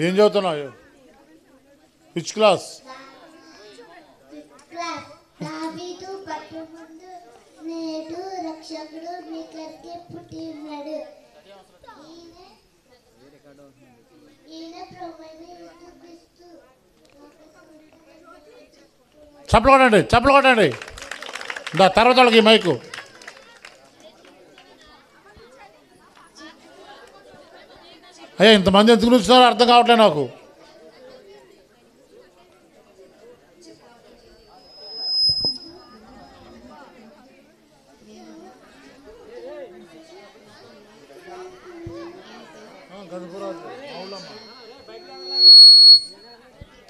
ఏం చదువుతున్నావు? Which class? దావీదు పట్టుముందు నేడు రక్షకుడు మీకరికి పుట్టి ఉన్నాడు. ఈయన ప్రభువైన యేసుక్రీస్తు. చప్పలు కొట్టండి. తర్వాత వాళ్ళకి మైకు. అయ్యా ఇంతమంది ఎందుకు కూర్చున్నారో అర్థం కావట్లేదు నాకు.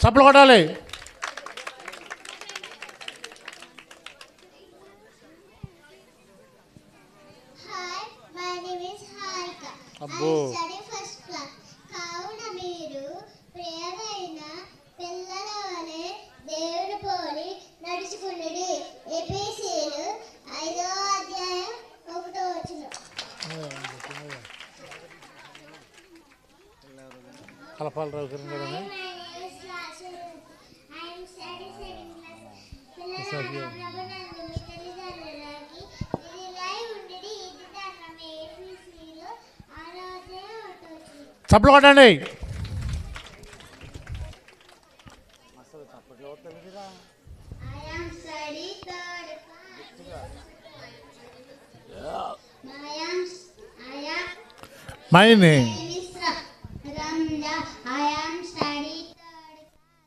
చప్పలు కొట్టాలి. అబ్బో కావున మీరు ప్రియమైన పిల్లల వలె దేవుని పోలి నడుచుకునుడి. ఎఫెసీయులు 5వ అధ్యాయం 1వ వచనం. కలపాలరావు గారు చప్పలు కొట్టండి. My name is Ramya. I am studying third class.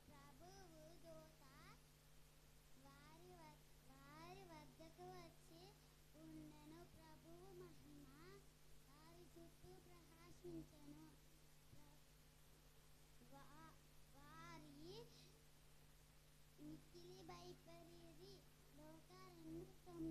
ప్రభువు దూత వారి వద్దకు వచ్చి ఉండెను. ప్రభువు మహిమ వారి చుట్టూ ప్రకాశించెను. వారి మిక్కిలి భయపడిరి. లోక 2:9.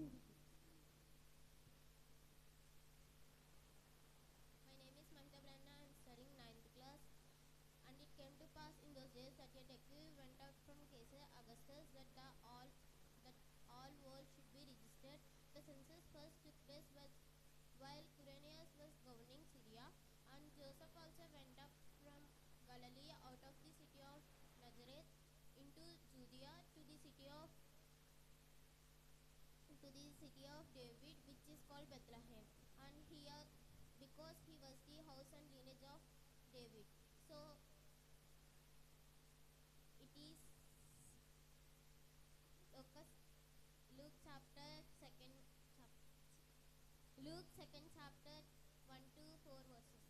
While Quirinius was governing Syria, and Joseph also went up from Galilee out of the city of Nazareth into Judea to the city of David, which is called Bethlehem, and here because he was the house and lineage of David. So it is Luke second chapter 1 to 4 verses.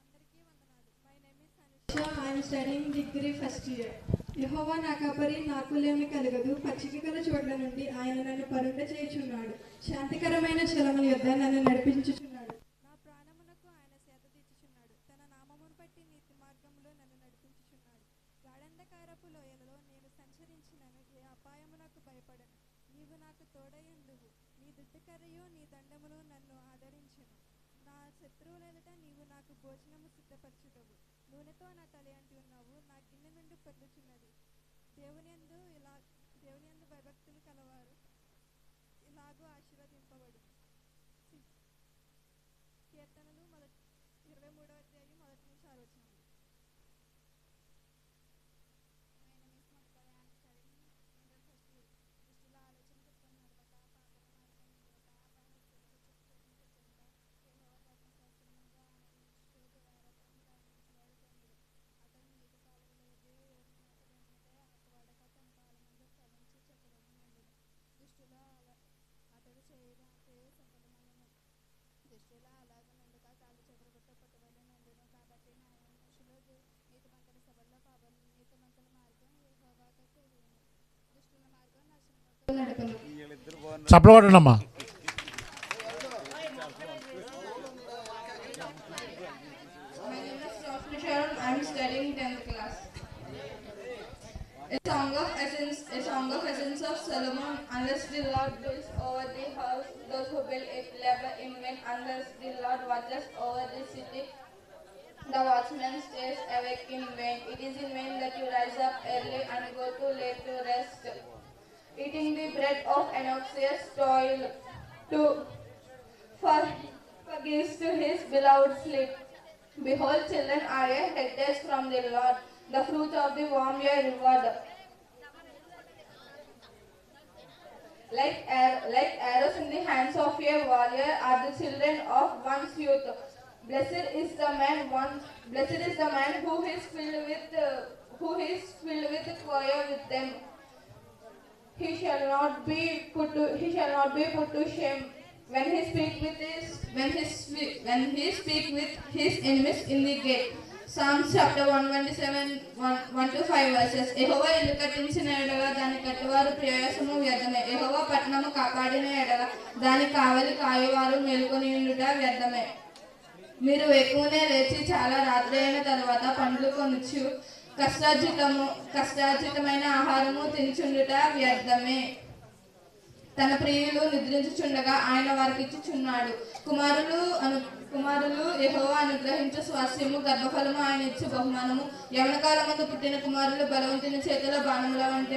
అందరికీ వందనాలు. My name is Anusha. I am studying degree first year. యెహోవా నా కాపరి, నాకులేమి కలగదు. పచ్చిక గల చోట్ల నుండి ఆయన నన్ను పరుండ చేయుచున్నాడు. శాంతికరమైన జలముల యొద్ద నన్ను నడిపించుచున్నాడు. నా ప్రాణమునకు ఆయన సేద తీర్చుచున్నాడు. తన నామమును బట్టి నీతి మార్గములో నన్ను నడిపించుచున్నాడు. గాఢంధకారపు లోయలలో నేను సంచరించినను ఏ అపాయమునకు భయపడను. నీవు నాకు తోడయుందువు. నీ దుడ్డుకర్రయు నీ దండమును నన్ను ఆదరించును. నా శత్రువుల ఎదుట నీవు నాకు భోజనము సిద్ధపరచుదవు. నూనెతో నా తల అంటి ఉన్నావు. నా గిన్నె నుండి పొర్లుచున్నది. దేవునియందు భయభక్తులు కలవారు ఇలాగూ ఆశీర్వదింపబడు. కీర్తనలు 23వ అధ్యాయం 1 నుంచి 6 వచనం. చప్పలు కొట్టండి అమ్మా. I am studying 10th class. A song of essence of Solomon. Unless the Lord builds over the house, those who build it labor in vain. Unless the Lord watches over the city, the watchman stays awake in vain. It is in vain that you rise up early and go too late to rest, eating the bread of anxious toil, to for gives to his beloved sleep. Behold, children are a heritage from the Lord, the fruit of the womb your reward. Like arrows in the hands of a warrior are the children of one's youth. Blessed is the man who is filled with fire with them. He shall not be put to shame when he speak with his enemies in the gate. Psalms chapter 127, 1 to 5 verses. యెహోవా ఇల్లు కట్టించిన ఎడల దాని కట్టువారు ప్రయాసము వ్యర్థమే. యెహోవా పట్టణము కాపాడిన ఎడల దాని కావలి కాయువారు మేలుకొని ఉండుట వ్యర్థమే. మీరు ఎక్కువనే లేచి చాలా రాత్రి అయిన తర్వాత పండ్లు కొనుచు కష్టార్జితమైన ఆహారము తినుచుండుట వ్యర్థమే. తన ప్రియులు నిద్రించుచుండగా ఆయన వారికి ఇచ్చుచున్నాడు. కుమారులు యెహోవా అనుగ్రహించు స్వాస్థ్యము, గర్భఫలము ఆయన ఇచ్చు బహుమానము. యవనకాలమందు పుట్టిన కుమారులు బలవంతుని చేతిలో బాణముల వంటి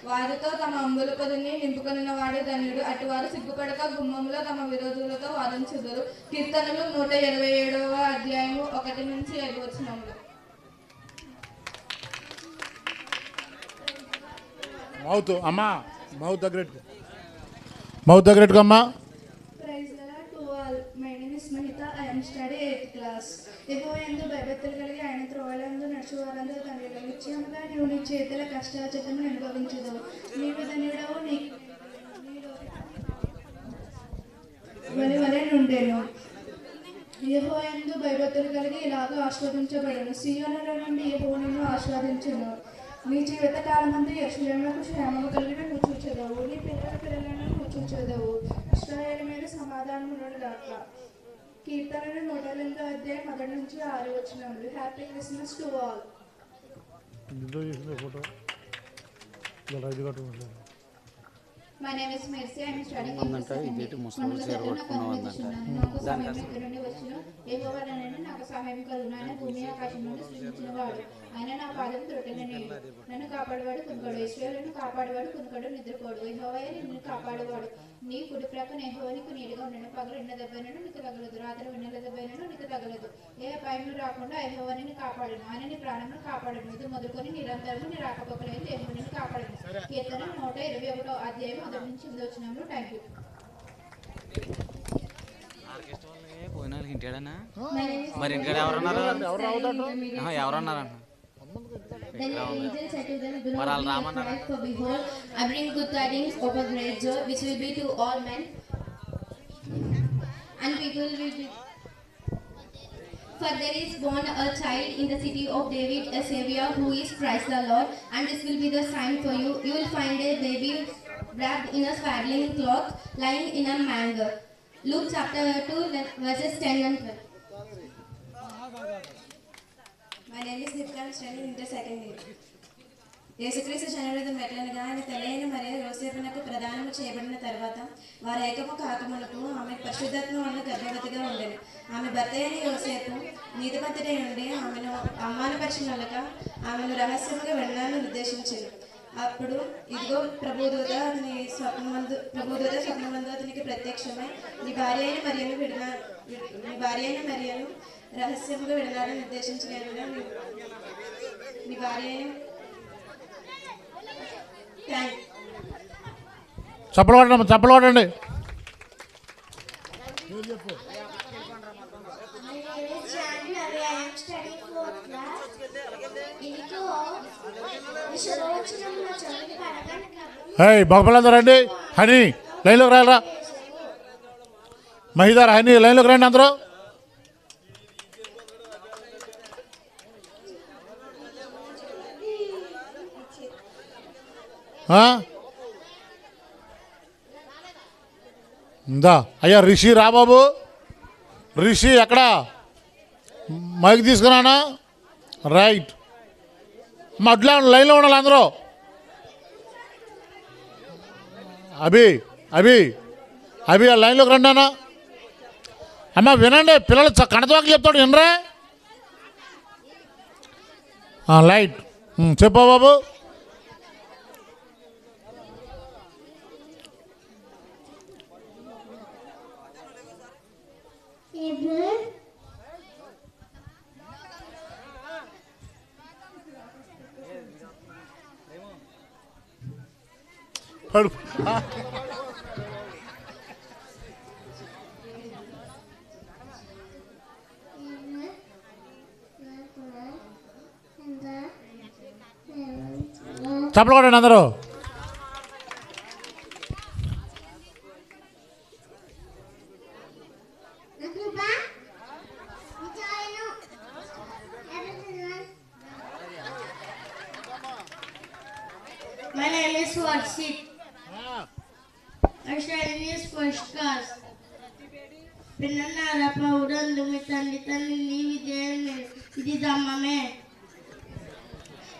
వారితో తమ అంబుల పొదిని నింపుకొనిన వాడే ధన్యుడు. అటువారు సిగ్గుపడక గుమ్మములో తమ విరోధులతో వాదించుదురు. కీర్తనలు 127వ అధ్యాయము 1 నుంచి 5 వచనములు. మౌత్ దగ్గర అమ్మా. Praise the Lord to all. My name is Mahita. I am studying 8th class. యెహోవాయందు భయభక్తులు కలిగి ఆయన త్రోవలందు నడుచువారందరూ తండ్రి నిశ్చయముగా నీవు నీ చేతుల కష్టార్జితమును అనుభవించదవు. నీవు ధన్యుడవు, నీ వలె నుండెను. యెహోవాయందు భయభక్తులు కలిగి ఇలాగ ఆస్వాదించబడను. సీయోనులో నుండి యెహోవా నిన్ను ఆస్వాదించును. నీ జీవిత కాలమందు యెరూషలేమునకు క్షేమము కలిగిన నువ్వు చూచెదవు. నీ పిల్లలను నువ్వు చూచెదవు. ఇశ్రాయేలు మీద సమాధానములను గాక. కీర్తనలు 108వ అధ్యాయం 1 నుంచి 6 వచనములు. Happy Christmas to all. My name is Mercy. I am studying in the second year. యెహోవా నాకు సహాయం కలుగును. ఆయన భూమి ఆకాశములను సృష్టించినవాడు. ఆయన నా పాదం త్రొట్టిన నీడు. నన్ను కాపాడువాడు కునుకడు. ఇశ్రాయేలును కాపాడువాడు కునుకడు నిద్రపోడు. యెహోవాయే నిన్ను కాపాడువాడు. నీ కుడి ప్రక్కన యెహోవా నీకు నీడగా ఉండను. పగలు 2 దెబ్బైనను నీకు తగలదు, రాత్రి 2 దెబ్బైనను నీకు తగలదు. ఏ అపాయము రాకుండా యెహోవా నిన్ను కాపాడును. ఆయన నీ ప్రాణమును కాపాడును. ఇది మొదలుకొని నిరంతరము నీ రాకపోకలేదు యెహోవా నిన్ను కాపాడును. కీర్తన 121వ అధ్యాయం 1 నుంచి 8 వచనములు. Thank you. మరి ఇంకా ఎవరన్నారు? Then the angel said to them, "Do not be afraid, for behold, I bring good tidings of a great joy, which will be to all men, and people will be. For there is born a child in the city of David, a Savior, who is Christ the Lord. And this will be the sign for you: you will find a baby wrapped in a swaddling cloth, lying in a manger." Luke chapter 2, verses 10 and 12. My name is Nipka. I am studying in the second year. యేసుక్రీస్తు జనవరితం ఎట్లనగా ఆయన తల్లి మరియు యోసేపునకు ప్రదానము చేయబడిన తర్వాత వారి ఏకము కాకమునకు ఆమె పరిశుద్ధాత్మ వలన గర్భవతిగా ఉండెను. ఆమె భర్త అయిన యోసేపు నీతిమంతుడై ఉండి ఆమెను అవమానపరిచినొల్లక ఆమెను రహస్యముగా వెళ్ళాలని నిర్దేశించాను. అప్పుడు ఇదిగో ప్రభుదూత స్వప్నమందు అతనికి ప్రత్యక్షమై నీ భార్య అయిన మరియను రహస్యముగా వెళ్ళాలని నిర్దేశించిన నీ భార్య అయిన చప్పలవాడండి. బొమ్మలందరూ రండి. హనీ లైన్లోకి రాలరా. మహిదార్ హనీ లైన్లోకి రండి అందరూ. ఇందా అయ్యా రిషి రా బాబు. రిషి ఎక్కడా? మైక్ తీసుకురానా? రైట్. అట్లా లైన్లో ఉండాలి అందరూ. అభి ఆ లైన్లోకి రండి అన్న. అమ్మ వినండి, పిల్లలు కణతవాకి చెప్తాడు వినరా. లైట్ చెప్పా బాబు. పడు. చప్పలు కొట్టండి అందరూ. My name is Varshit. I study in this first class. పిల్లలారా పౌరందు మీ తండ్రి తల్లిని విజయమే ఇది దమ్మమే.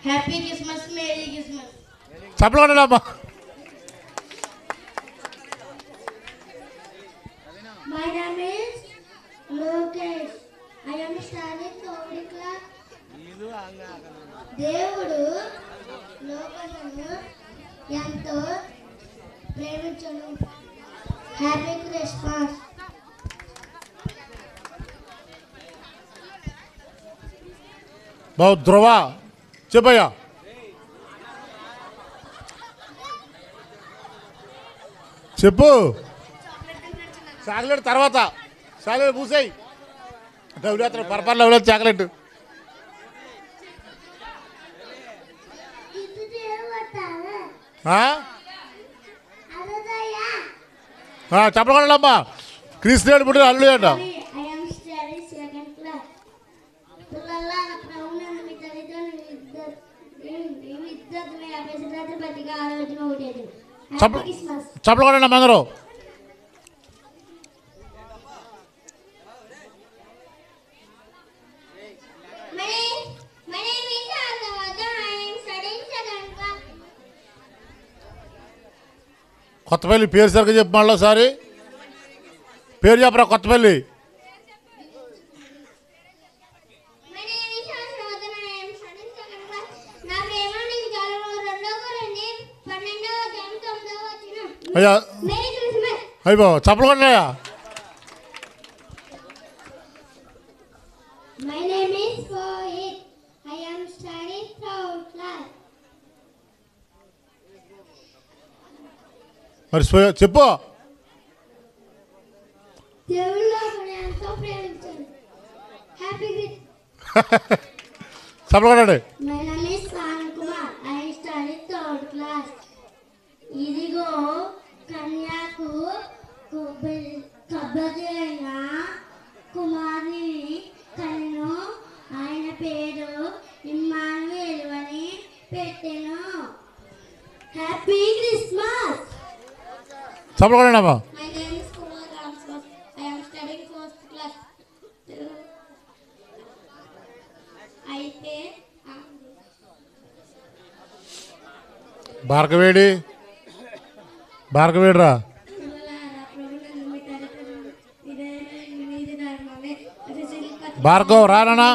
Happy Christmas, merry Christmas. చప్పలు కొట్టండి అమ్మా. My name is Lokesh. I am studying third class. దేవుడు లోకమును ఎంతో ప్రేమించును. Happy Christmas. బాబు ధ్రువ చెప్పయ్యా. చెప్పు. చాక్లెట్ తర్వాత చాక్లెట్ పూసాయి. డబ్బులు పరపర్లు ఎవరు చాక్లెట్. చెప్పగలమ్మా. క్రిస్టియన్ పుట్టిన అల్లుడు అంట. చప్పలు కొట్టండి అమ్మా అందరూ. కొత్తపల్లి పేరు సరిగ్గా చెప్పు మళ్ళీ ఒకసారి. పేరు చెప్పరా కొత్తపల్లి. అయ్యా అయ్యో చప్పలు కొట్టాయా. My name is Rohit. I am studying third class. మరి చెప్పు. దేవుళ్ళు ఎంతో ప్రేమించారు. హ్యాపీ చప్పలు కొట్టండి. My name is Anand Kumar. I am studying third class. ఇదిగో కన్యాకు కబ్బజైన కుమారి కన్ను, ఆయన పేరు ఇమ్మానుయేలు అని పెట్టెను. Happy Christmas. చప్పలు కొట్టండి అమ్మా. My name is Kumar Ramswas. I am studying first class. అయితే భార్గవేడి భార్గవేడిరా. భార్గవ్ రానా.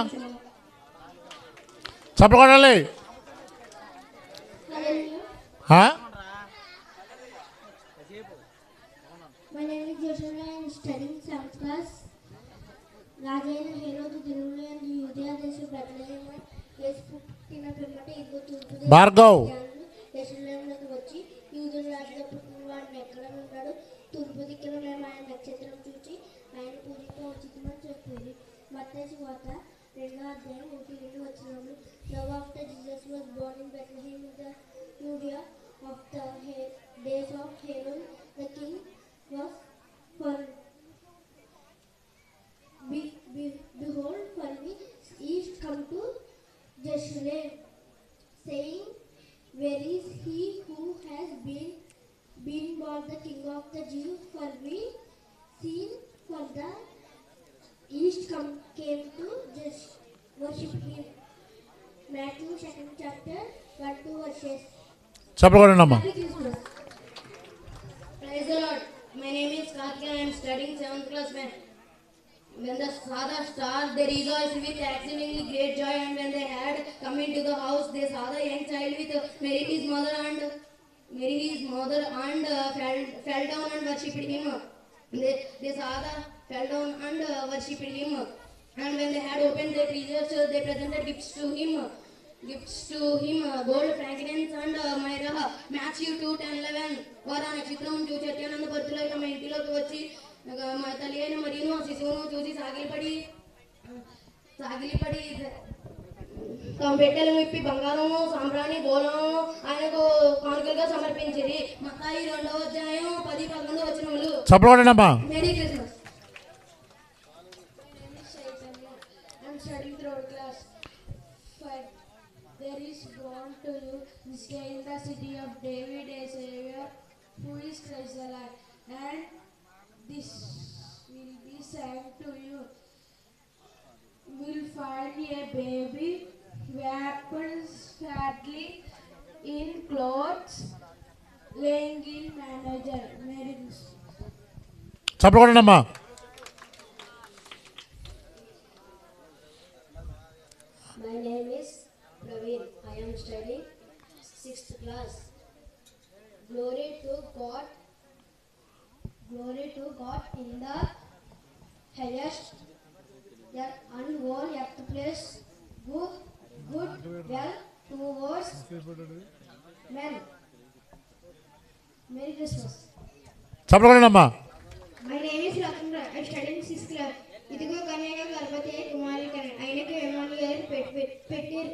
చప్పలు కొట్టాలి. My name is Joshua. I am studying seventh class. రాజైన హేరోదు దినులు యందు యూదయ దేశపు బెత్లెహేము యేసు పుట్టిన పిమ్మట ఇదిగో తూర్పు భార్గవ్ యెరూషలేమునకు వచ్చి యూదుల రాజుగా పుట్టిన వాడు ఎక్కడ ఉన్నాడు. తూర్పు దిక్కున మేము ఆయన నక్షత్రం చూచి ఆయన పూజింప ఉచితమని చెప్పారు. మత్తయి సువార్త 2వ అధ్యాయం 1-2 వచనములు. Now after Jesus was born in Bethlehem in the Judea of the days of Herod the king was for behold, for we east come to Jerusalem, saying, where is he who has been born the King of the Jews? For we seen for the east came to just worship him. Matthew 2nd chapter 1-2 verses. చప్పలు కొట్టండి అమ్మా. Praise the Lord. My name is Karthika. I am studying 7th class. When the father star, they rejoiced with exceedingly great joy, and when they had come into the house, they saw the young child with Mary his mother and fell down and worshipped him. They saw the fell down and worshipped him. And when they had opened their treasures, they presented gifts to him. gifts to him gold frankincense and myrrh. Matthew 2:10-11 వారు ఆ నక్షత్రం చూచి అత్యానంద భరితులై తమ ఇంటిలోకి వచ్చి మా తల్లి అయిన మరియును శిశువును చూసి సాగిలిపడి తమ పెట్టెలు విప్పి బంగారము సాంబ్రాణి బోలము ఆయనకు కానుకలుగా సమర్పించిరి. మత్తాయి 2:10-11 చెప్పండమ్మా. Merry Christmas. I'm studying third class. There is born to you this day in the city of David a Savior, who is Christ the Lord. And this will be sent to you. Will find a baby wrapped fatly in clothes, laying in manger. Merry Christmas. చెప్పండమ్మా. My name is Praveen. I am studying 6th class. Glory to God in the highest, and all earth place good well towards men. Merry Christmas. చెప్పండమ్మా. My name is Rathandra. I am studying 6th class. ఇదిగో కన్యక గర్భవతి అయి కుమారుని కని ఆయనకు ఎమ్మానుయేలు పెట్టిరు.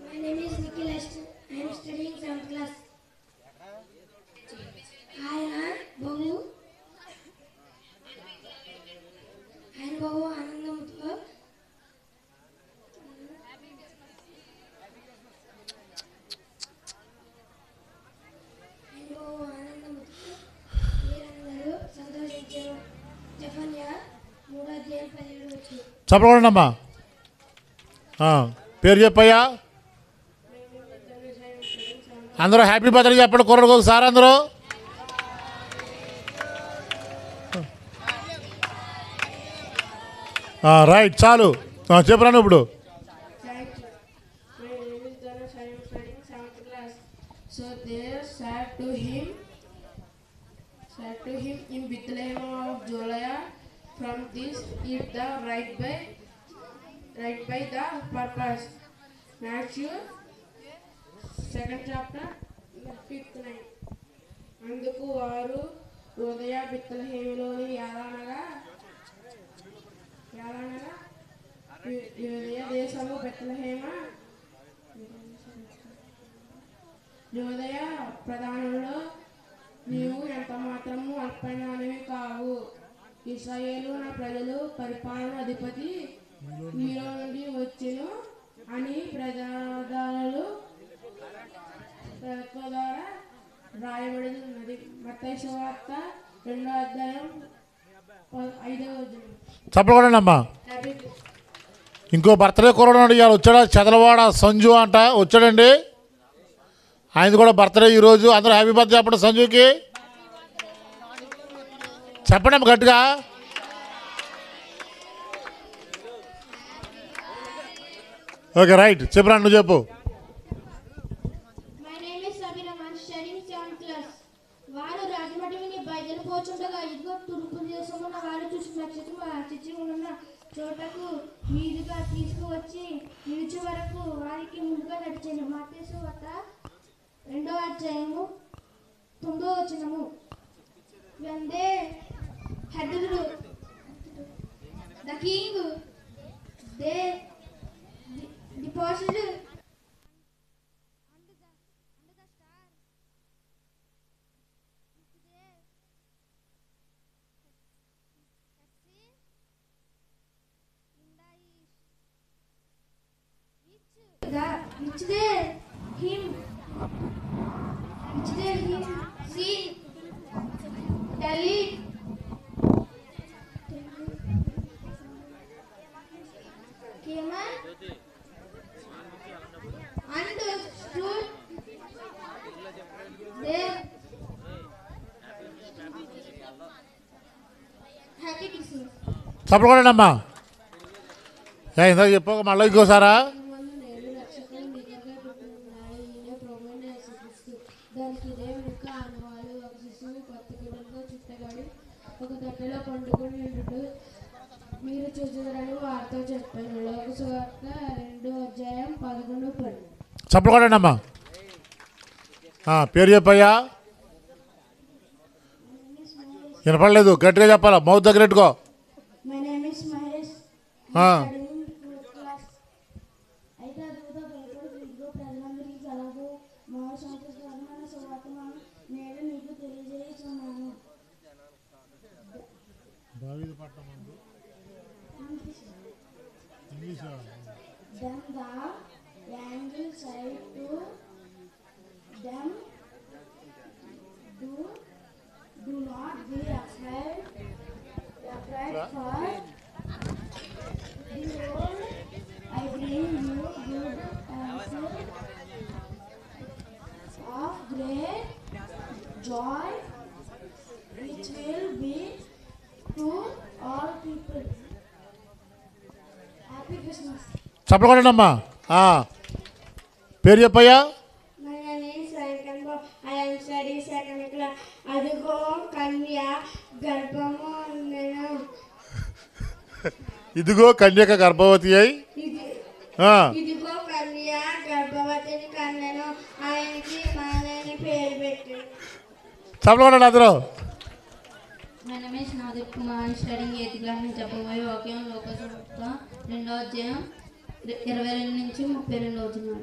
My name is Nikhil. I am studying 7th class. ఆయన బహు ఆనందంతో మీరందరూ సంతోషించారు. జెఫన్యా 3:17 చెప్పండమ్మా. పేరు చెప్పయ్యా. అందరూ హ్యాపీ బర్త్డే చెప్పండి కుర్రడికి ఒకసారి అందరూ. రైట్ చాలు చెప్పరాను ఇప్పుడు. Thank you. My name is Dhanush. I am studying 7th class. So there said to him in Bethlehem of Judea, from this is the right by the purpose. Matthew 2nd chapter 5th line. అందుకు వారు ఉదయ బెత్లెహేములోని యాలనగా యూదయ దేశము బెత్లెహేమ యూదయ ప్రధానుల్లో నీవు ఎంత మాత్రము అల్పమైనవి కావు. ఇశ్రాయేలు నా ప్రజలు పరిపాలన అధిపతి మీలో నుండి వచ్చెను అని ప్రజాదారులు ద్వారా రాయబడి ఉన్నది. మత్తయి సువార్త 2:5. చెప్పకూడదమ్మా. హ్యాపీ ఇంకో బర్త్డే కుర్రాడు ఇవాళ వచ్చాడా, చదలవాడ సంజు అంట వచ్చాడండి. ఆయనది కూడా బర్త్డే ఈరోజు. అందరూ హ్యాపీ బర్త్డే చెప్పండి సంజుకి. చెప్పండి అమ్మ గట్టిగా. ఓకే రైట్ చెప్పరా నువ్వు చెప్పు. My name is Sabira. I am studying 7th class. వారు రాజమటి విని బయలుపోచుండగా ఇదిగో తూర్పు దేశమున వారు చూసి నక్షత్రం ఉన్న చోటకు మీదుగా తీసుకువచ్చి నిలిచే వరకు వారికి ముందుగా నడిచాను. మత్తయి సువార్త 2:9. When they had the king, they deposited which they him see Delhi came and stood there. Happy Christmas. చెప్పకూడదమ్మా. ఇందాక చెప్పు మళ్ళీ ఇంకోసారా. దానికి ఇదే వెనుక ఆనవాళ్ళు ఒక శిశువు కొత్త గుడ్డలతో చుట్టబడి ఒక తట్టలో పండుకొని ఉండు మీరు చూచుదరని వారితో చెప్పాను. చప్పలు కొట్టండి అమ్మా. పేరు చెప్పయ్యా. వినపడలేదు, గట్టిగా చెప్పాలా, మౌత్ దగ్గర పెట్టుకో. My name is Mahesh. ఆ. Studying fourth class. అయితే అద్భుత భయపడు ఇదిగో ప్రజలందరికీ కలదు మహా సంతోషకరమైన సువార్తను నేను నీకు తెలియజేస్తున్నాను. Then the angel said to them, do not be afraid for behold, I bring you good of great joy, which will be to all people. Happy Christmas. చప్పలు కొట్టండి అమ్మా. పేరు చెప్పయ్యా. My name is Sankamba. I am studying second class. అదిగో కన్య గర్భము నేను ఇదిగో కన్యక గర్భవతి అయి ఇదిగో కన్య గర్భవతిని కన్యను ఆయనకి మానని పేరు పెట్టి. చప్పలు కొట్టండి అందరూ. My name is Nadir Kumar. I am studying 8th class. నేను చెప్పబోయే వాక్యం లోకసువార్త 2వ అధ్యాయం 22 నుంచి 32 వచనాలు.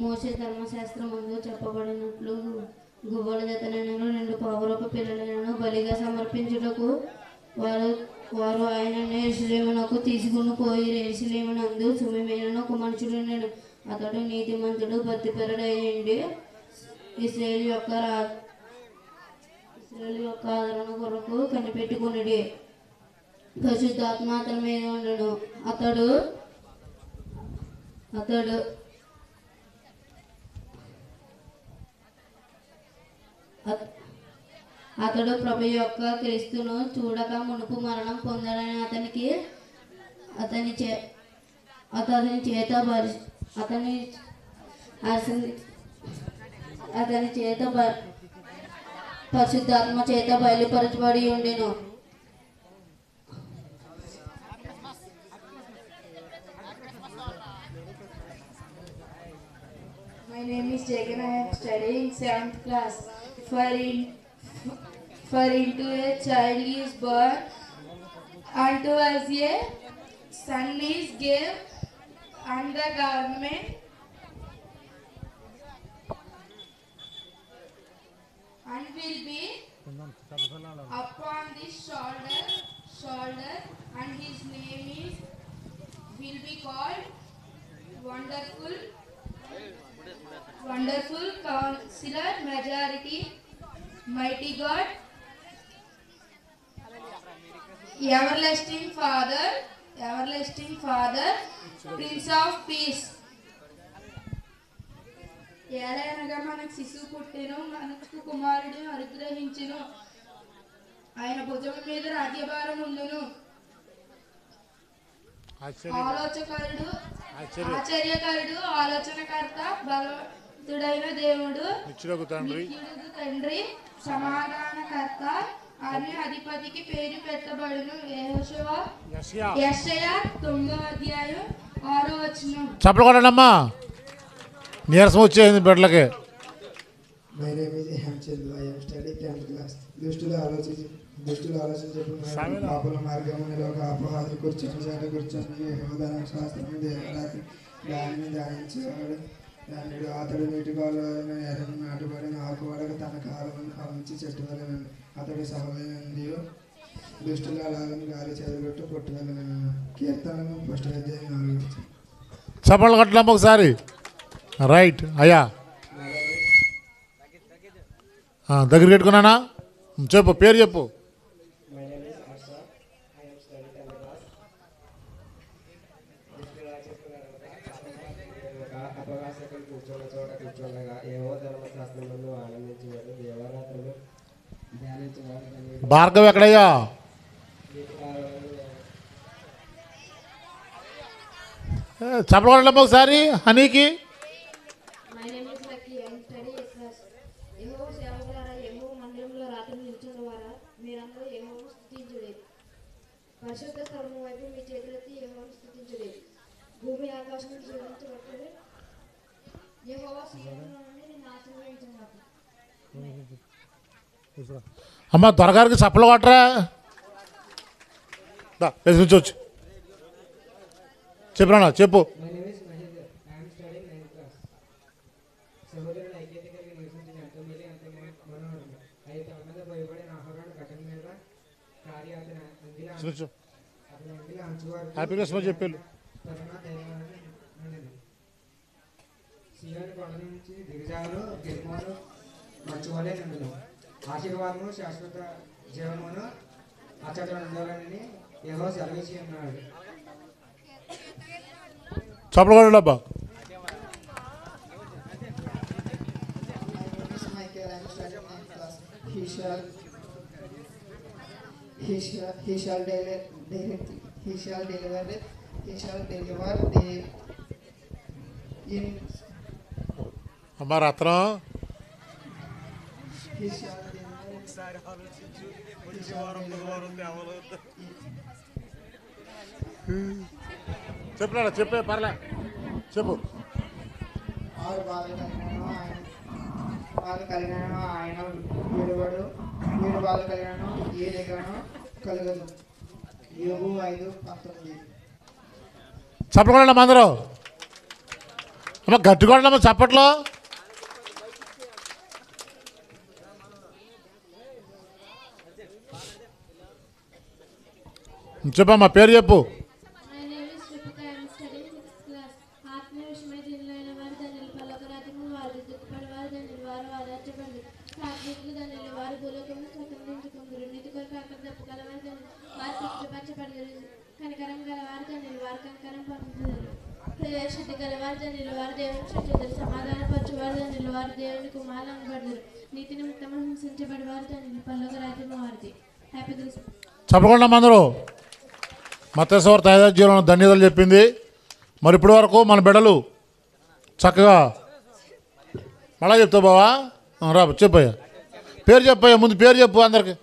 మోషే ధర్మశాస్త్రం ముందు చెప్పబడినట్లు గువ్వల జతనైనను 2 పావురపు పిల్లలైనను బలిగా సమర్పించుటకు వారు ఆయనను యెరూషలేమునకు తీసుకుని పోయి యెరూషలేమునందు సుమిమేనను ఒక మనుషుడుండెను. అతడు నీతిమంతుడు భక్తిపరుడైయుండి ఇశ్రాయేలు యొక్క ఆదరణ కొరకు కనిపెట్టుకునిడి. పరిశుద్ధాత్మ అతని మీద ఉండెను. అతడు ప్రభు యొక్క క్రీస్తును చూడక మునుపు మరణం పొందాడని అతని చేత పరిశుద్ధాత్మ చేత బయలుపరచబడి ఉండెను. My name is Jagan. I am studying 7th class. For into a child is born, unto us a son is given, and the government and will be upon this shoulder, and his name will be called Wonderful Counselor, Mighty God, Everlasting Father, Prince of Peace. ఏలయనగా మనకు శిశువు పుట్టెను, మనకు కుమారుడు అనుగ్రహించును, ఆయన భుజం మీద రాజ్యభారం ఉండును. ఆశ్చర్యకరుడు, ఆలోచనకర్త, బలవంతుడైన దేవుడు, నిత్యుడగు తండ్రి, సమాధానకర్త అని అధిపతికి పేరు పెట్టబడును. యెషయా 9వ అధ్యాయం 6వ వచనం. చప్పలు కొట్టండి అమ్మా. నీరసం వచ్చేసింది బిడ్డలకి. My name is Hemchandra. I am studying 10th class. దుష్టులు ఆలోచించకుండా పాపల మార్గములో ఒక అపవాది కూర్చొని యెహోవా శాస్త్రము దానిని ధ్యానించేవాడు. అతడు నీటి కాలువలను ఎర్రని నాటుబడిన ఆకువాడక తన కాలువను ఫలించి చెట్టు వలనండి. అతడు సహోదరుని దుష్టులు అలాగని గాలి చెదగొట్టు కొట్టువలనను. కీర్తనలు 1వ అధ్యాయం 4వ వచనం. చప్పలు కొట్టడం ఒకసారి. రైట్ అయ్యా, దగ్గర పెట్టుకున్నానా? చెప్పు, పేరు చెప్పు. భార్గవ్ ఎక్కడయ్యా? చప్పలు కొట్టడం ఒకసారి హనీకి. My name is Lucky. I am studying 8th class. యెహోవా సేవకులారా, యెహోవా మందిరంలో రాత్రి నిలుచున్నవారా, మీరందరూ యెహోవాను స్తుతించుడి. పరిశుద్ధ స్థలము వైపు మీ చేతులెత్తి యెహోవాను స్తుతించుడి. భూమి ఆకాశం జీవించబట్టని యెహోవా సీయోను నుండి నిన్ను ఆశీర్వదించుగాక. అమ్మ త్వరగారికి చప్పలు కొట్టరా వచ్చి చెప్పురా చెప్పు. My name is Mahendra. I am studying 9th class. సహోదరుడు ఐక్యత కలిగి నివసించిన ఎంతో మేలు ఎంతో మనోహరం. అయితే అన్నద భయపడే ఆహారాన్ని ఘటన మీద కార్యాతన అంగిల అతని అంగిల అంచువారు హ్యాపీ క్రిస్మస్ చెప్పారు. సియోను కొండ నుంచి దిగజారు గిర్మోను మంచువలే నుండును. ఆశీర్వాదము శాశ్వత జీవమును అచ్చట ఉండాలని యెహోవా సెలవిచ్చి ఉన్నాడు. చప్పలు కొట్టండి అబ్బా. He shall deliver in అమ్మ రత్నం he shall చెప్పినా చెప్పే పర్లే చెప్పు. ఆరు బాధలు కలిగినను ఆయన విడువడు, 7 బాధలు కలిగినను ఏ దగ్గరను కలగదు. యోబు 5:19. చప్పకుండా అందరూ అమ్మ గట్టి కొట్టమ్మా చప్పట్లో. చెప్పమ్మా పేరు చెప్పు. My name is Ripika. I am studying 6th class. ఆత్మ విషయమై దీనిలైన వారు దాని పలకరాతిము వారు దుఃఖపడి వారు దాని వారు ఆదార్చబడి సాత్వికులు దాని వారు భూలోకము స్వతంత్రించుకుందరు. నీతి కొరకు అక్కడ దెబ్బ కలవారు దాని వారు తృప్తిపరచబడరు. కనికరం గలవారు దాని వారు కనికరం పొందుతారు. శుద్ధి గలవారు దాని వారు దేవుని క్షమించుతారు. సమాధానపరచువారు దాని వారు దేవుని కుమారులు అనబడతారు. నీతి నిమిత్తం హింసించబడి వారు దాని పలకరాతిము వారిది. Happy Christmas. చప్పకుండా అందరూ మత్తయి 5:5 ధన్యతలు చెప్పింది. మరి ఇప్పటి వరకు మన బిడ్డలు చక్కగా మళ్ళా చెప్తావు బావా రా చెప్పయ్యా. పేరు చెప్పయ్యా, ముందు పేరు చెప్పు అందరికి.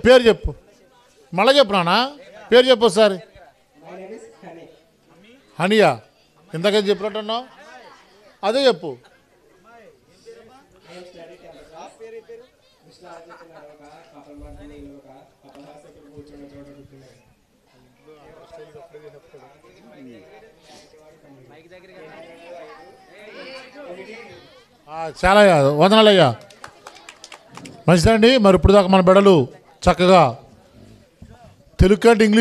పేరు చెప్పు మళ్ళా చెప్పు నాన్న పేరు చెప్పు ఒకసారి. హనియా ఇంతకైతే చెప్పినట్టున్నావు అదే చెప్పు. చాలా వందనాలయ్యా మంచిదండి. మరి ఇప్పుడు దాకా మన బిడ్డలు చక్కగా తెలుగు కంటే ఇంగ్లీష్